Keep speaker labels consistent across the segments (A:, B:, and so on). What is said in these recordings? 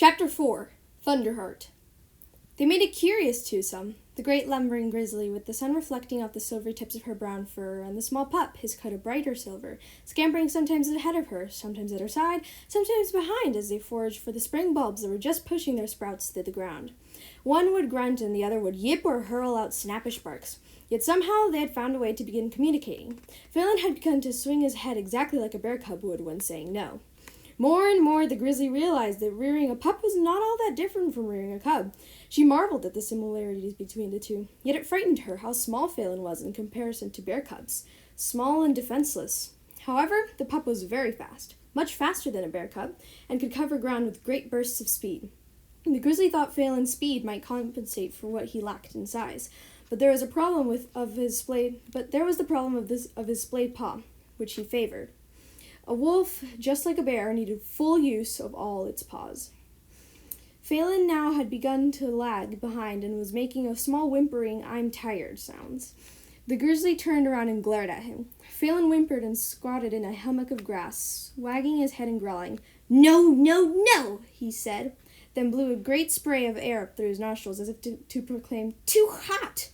A: Chapter 4. Thunderheart. They made a curious twosome, the great lumbering grizzly with the sun reflecting off the silvery tips of her brown fur, and the small pup, his coat a brighter silver, scampering sometimes ahead of her, sometimes at her side, sometimes behind as they foraged for the spring bulbs that were just pushing their sprouts through the ground. One would grunt and the other would yip or hurl out snappish barks. Yet somehow they had found a way to begin communicating. Faolan had begun to swing his head exactly like a bear cub would when saying no. More and more the grizzly realized that rearing a pup was not all that different from rearing a cub. She marveled at the similarities between the two, yet it frightened her how small Faolan was in comparison to bear cubs, small and defenseless. However, the pup was very fast, much faster than a bear cub, and could cover ground with great bursts of speed. The grizzly thought Faolan's speed might compensate for what he lacked in size, but there was a problem of his splayed paw, which he favored. A wolf, just like a bear, needed full use of all its paws. Faolan now had begun to lag behind and was making a small whimpering "I'm tired" sounds. The grizzly turned around and glared at him. Faolan whimpered and squatted in a hummock of grass, wagging his head and growling. "No, no, no," he said, then blew a great spray of air up through his nostrils as if to proclaim, "Too hot!"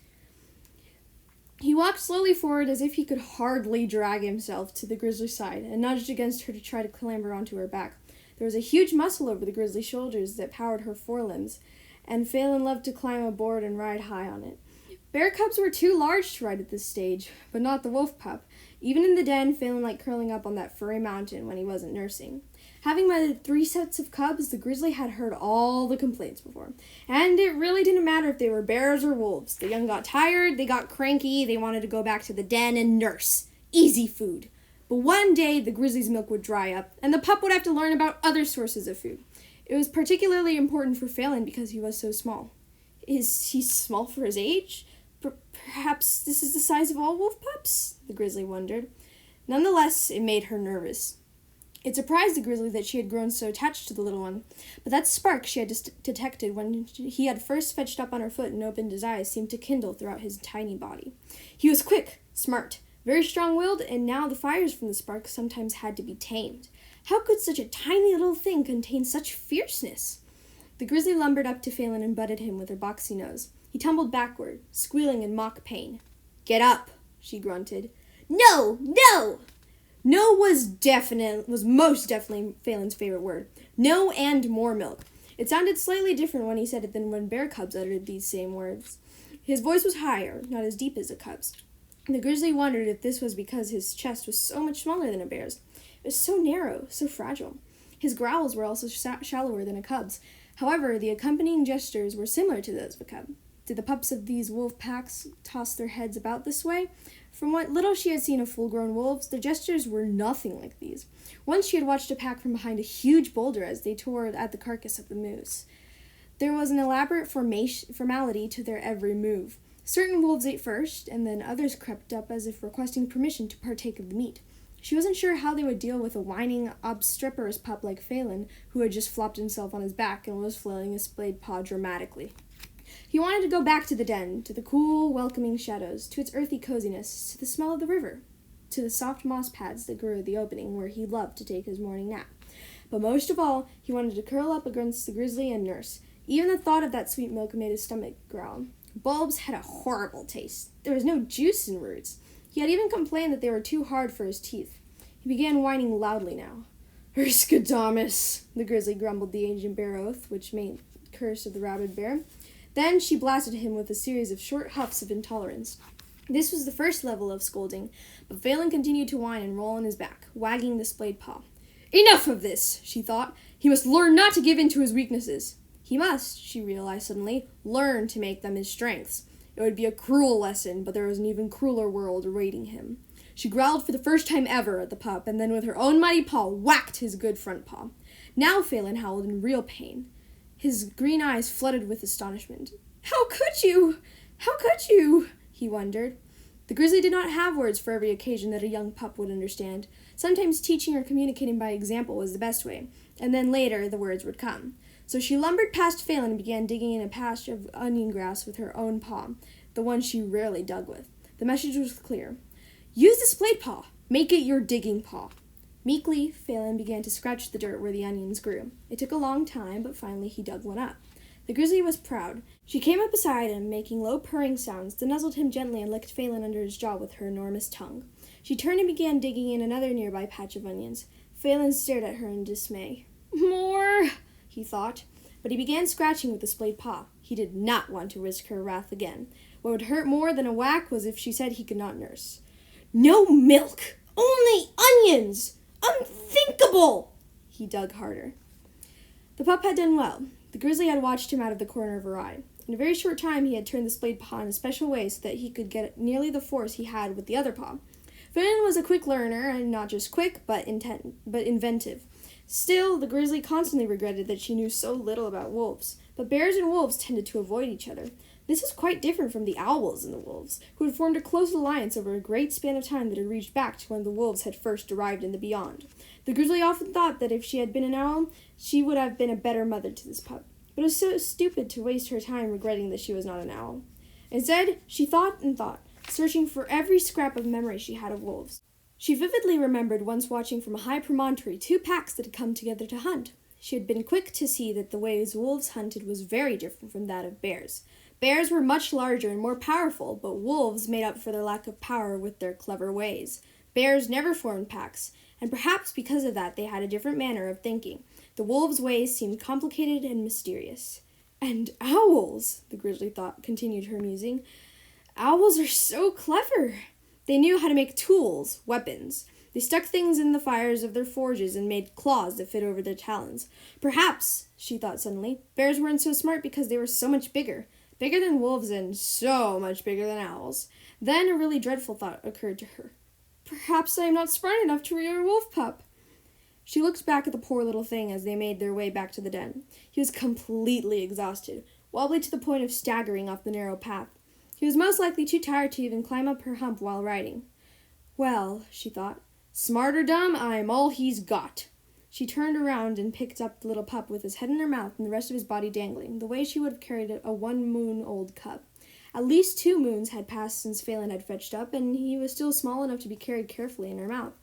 A: He walked slowly forward as if he could hardly drag himself to the grizzly's side and nudged against her to try to clamber onto her back. There was a huge muscle over the grizzly's shoulders that powered her forelimbs, and Faolan loved to climb aboard and ride high on it. Bear cubs were too large to ride at this stage, but not the wolf pup. Even in the den, Faolan liked curling up on that furry mountain when he wasn't nursing. Having mothered 3 sets of cubs, the grizzly had heard all the complaints before, and it really didn't matter if they were bears or wolves. The young got tired, they got cranky, they wanted to go back to the den and nurse. Easy food. But one day, the grizzly's milk would dry up, and the pup would have to learn about other sources of food. It was particularly important for Faolan because he was so small. Is he small for his age? Perhaps this is the size of all wolf pups? The grizzly wondered. Nonetheless, it made her nervous. It surprised the grizzly that she had grown so attached to the little one, but that spark she had detected when he had first fetched up on her foot and opened his eyes seemed to kindle throughout his tiny body. He was quick, smart, very strong-willed, and now the fires from the spark sometimes had to be tamed. How could such a tiny little thing contain such fierceness? The grizzly lumbered up to Faolan and butted him with her boxy nose. He tumbled backward, squealing in mock pain. "Get up," she grunted. "No, no!" No was most definitely Faolan's favorite word. No and more milk. It sounded slightly different when he said it than when bear cubs uttered these same words. His voice was higher, not as deep as a cub's. The grizzly wondered if this was because his chest was so much smaller than a bear's. It was so narrow, so fragile. His growls were also shallower than a cub's. However, the accompanying gestures were similar to those of a cub. Did the pups of these wolf packs toss their heads about this way? From what little she had seen of full-grown wolves, the gestures were nothing like these. Once she had watched a pack from behind a huge boulder as they tore at the carcass of the moose. There was an elaborate formality to their every move. Certain wolves ate first, and then others crept up as if requesting permission to partake of the meat. She wasn't sure how they would deal with a whining, obstreperous pup like Faolan, who had just flopped himself on his back and was flailing his splayed paw dramatically. He wanted to go back to the den, to the cool, welcoming shadows, to its earthy coziness, to the smell of the river, to the soft moss pads that grew at the opening where he loved to take his morning nap. But most of all, he wanted to curl up against the grizzly and nurse. Even the thought of that sweet milk made his stomach growl. Bulbs had a horrible taste. There was no juice in roots. He had even complained that they were too hard for his teeth. He began whining loudly now. "Erskadamus," the grizzly grumbled the ancient bear oath, which meant curse of the rabid bear. Then she blasted him with a series of short huffs of intolerance. This was the first level of scolding, but Faolan continued to whine and roll on his back, wagging the splayed paw. "Enough of this," she thought. "He must learn not to give in to his weaknesses." He must, she realized suddenly, learn to make them his strengths. It would be a cruel lesson, but there was an even crueler world awaiting him. She growled for the first time ever at the pup, and then with her own mighty paw whacked his good front paw. Now Faolan howled in real pain. His green eyes flooded with astonishment. "How could you? How could you?" he wondered. The grizzly did not have words for every occasion that a young pup would understand. Sometimes teaching or communicating by example was the best way, and then later the words would come. So she lumbered past Faolan and began digging in a patch of onion grass with her own paw, the one she rarely dug with. The message was clear. "Use the splayed paw. Make it your digging paw." Meekly, Faolan began to scratch the dirt where the onions grew. It took a long time, but finally he dug one up. The grizzly was proud. She came up beside him, making low purring sounds, then nuzzled him gently and licked Faolan under his jaw with her enormous tongue. She turned and began digging in another nearby patch of onions. Faolan stared at her in dismay. More, he thought, but he began scratching with the splayed paw. He did not want to risk her wrath again. What would hurt more than a whack was if she said he could not nurse. No milk! Only onions! Unthinkable! He dug harder. The pup had done well. The grizzly had watched him out of the corner of her eye. In a very short time he had turned the splayed paw in a special way so that he could get nearly the force he had with the other paw. Faolan was a quick learner, and not just quick, but inventive. Still, the grizzly constantly regretted that she knew so little about wolves. But bears and wolves tended to avoid each other. This was quite different from the owls and the wolves, who had formed a close alliance over a great span of time that had reached back to when the wolves had first arrived in the beyond. The grizzly often thought that if she had been an owl, she would have been a better mother to this pup. But it was so stupid to waste her time regretting that she was not an owl. Instead, she thought and thought, searching for every scrap of memory she had of wolves. She vividly remembered once watching from a high promontory 2 packs that had come together to hunt. She had been quick to see that the ways wolves hunted was very different from that of bears. Bears were much larger and more powerful, but wolves made up for their lack of power with their clever ways. Bears never formed packs, and perhaps because of that they had a different manner of thinking. The wolves' ways seemed complicated and mysterious. And owls, the grizzly thought, continued her musing. Owls are so clever. They knew how to make tools, weapons. They stuck things in the fires of their forges and made claws that fit over their talons. Perhaps, she thought suddenly, bears weren't so smart because they were so much bigger. Bigger than wolves and so much bigger than owls. Then a really dreadful thought occurred to her. Perhaps I am not smart enough to rear a wolf pup. She looked back at the poor little thing as they made their way back to the den. He was completely exhausted, wobbly to the point of staggering off the narrow path. He was most likely too tired to even climb up her hump while riding. Well, she thought, smart or dumb, I'm all he's got. She turned around and picked up the little pup with his head in her mouth and the rest of his body dangling, the way she would have carried a 1-moon-old cub. At least 2 moons had passed since Faolan had fetched up, and he was still small enough to be carried carefully in her mouth.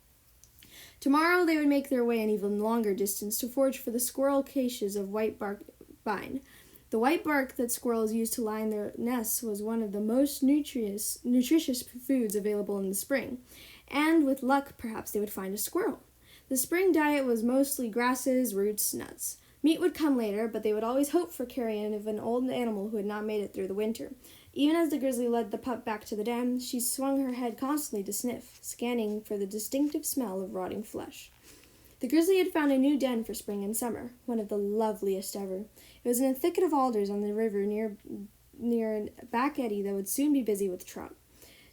A: Tomorrow they would make their way an even longer distance to forage for the squirrel caches of white bark vine. The white bark that squirrels used to line their nests was one of the most nutritious foods available in the spring, and with luck perhaps they would find a squirrel. The spring diet was mostly grasses, roots, nuts. Meat would come later, but they would always hope for carrion of an old animal who had not made it through the winter. Even as the grizzly led the pup back to the den, she swung her head constantly to sniff, scanning for the distinctive smell of rotting flesh. The grizzly had found a new den for spring and summer, one of the loveliest ever. It was in a thicket of alders on the river near a back eddy that would soon be busy with trout.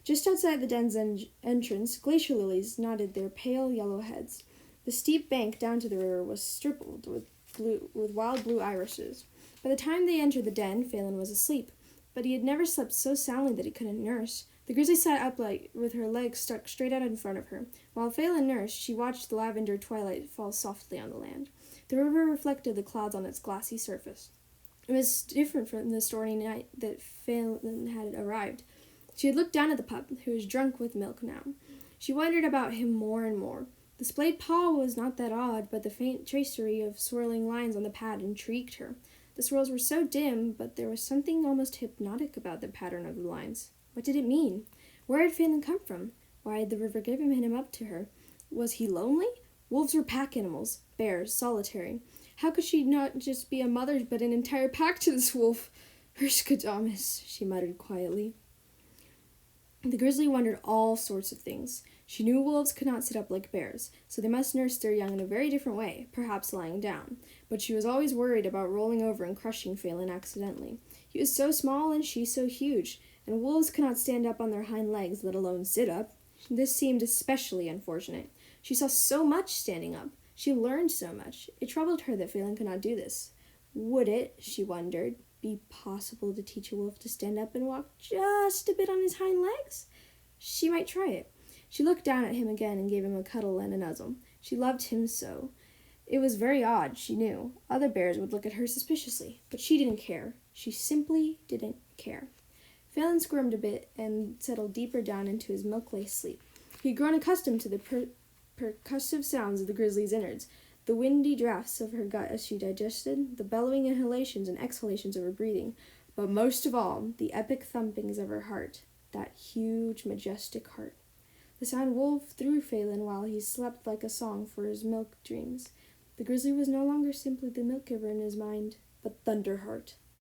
A: Just outside the den's entrance, glacier lilies nodded their pale yellow heads. The steep bank down to the river was stippled with wild blue irises. By the time they entered the den, Faolan was asleep, but he had never slept so soundly that he couldn't nurse. The grizzly sat upright with her legs stuck straight out in front of her. While Faolan nursed, she watched the lavender twilight fall softly on the land. The river reflected the clouds on its glassy surface. It was different from the stormy night that Faolan had arrived. She had looked down at the pup, who was drunk with milk now. She wondered about him more and more. The splayed paw was not that odd, but the faint tracery of swirling lines on the pad intrigued her. The swirls were so dim, but there was something almost hypnotic about the pattern of the lines. What did it mean? Where had Faolan come from? Why had the river given him up to her? Was he lonely? Wolves were pack animals, bears solitary. How could she not just be a mother, but an entire pack to this wolf? Herskadamus, she muttered quietly. The grizzly wondered all sorts of things. She knew wolves could not sit up like bears, so they must nurse their young in a very different way, perhaps lying down. But she was always worried about rolling over and crushing Faolan accidentally. He was so small and she so huge, and wolves could not stand up on their hind legs, let alone sit up. This seemed especially unfortunate. She saw so much standing up. She learned so much. It troubled her that Faolan could not do this. Would it, she wondered, be possible to teach a wolf to stand up and walk just a bit on his hind legs? She might try it. She looked down at him again and gave him a cuddle and a nuzzle. She loved him so. It was very odd, she knew. Other bears would look at her suspiciously, but she didn't care. She simply didn't care. Faolan squirmed a bit and settled deeper down into his milk-laced sleep. He had grown accustomed to the percussive sounds of the grizzly's innards, the windy drafts of her gut as she digested, the bellowing inhalations and exhalations of her breathing, but most of all, the epic thumpings of her heart, that huge, majestic heart. The sound wove through Faolan while he slept like a song for his milk dreams. The grizzly was no longer simply the milk giver in his mind, but Thunderheart,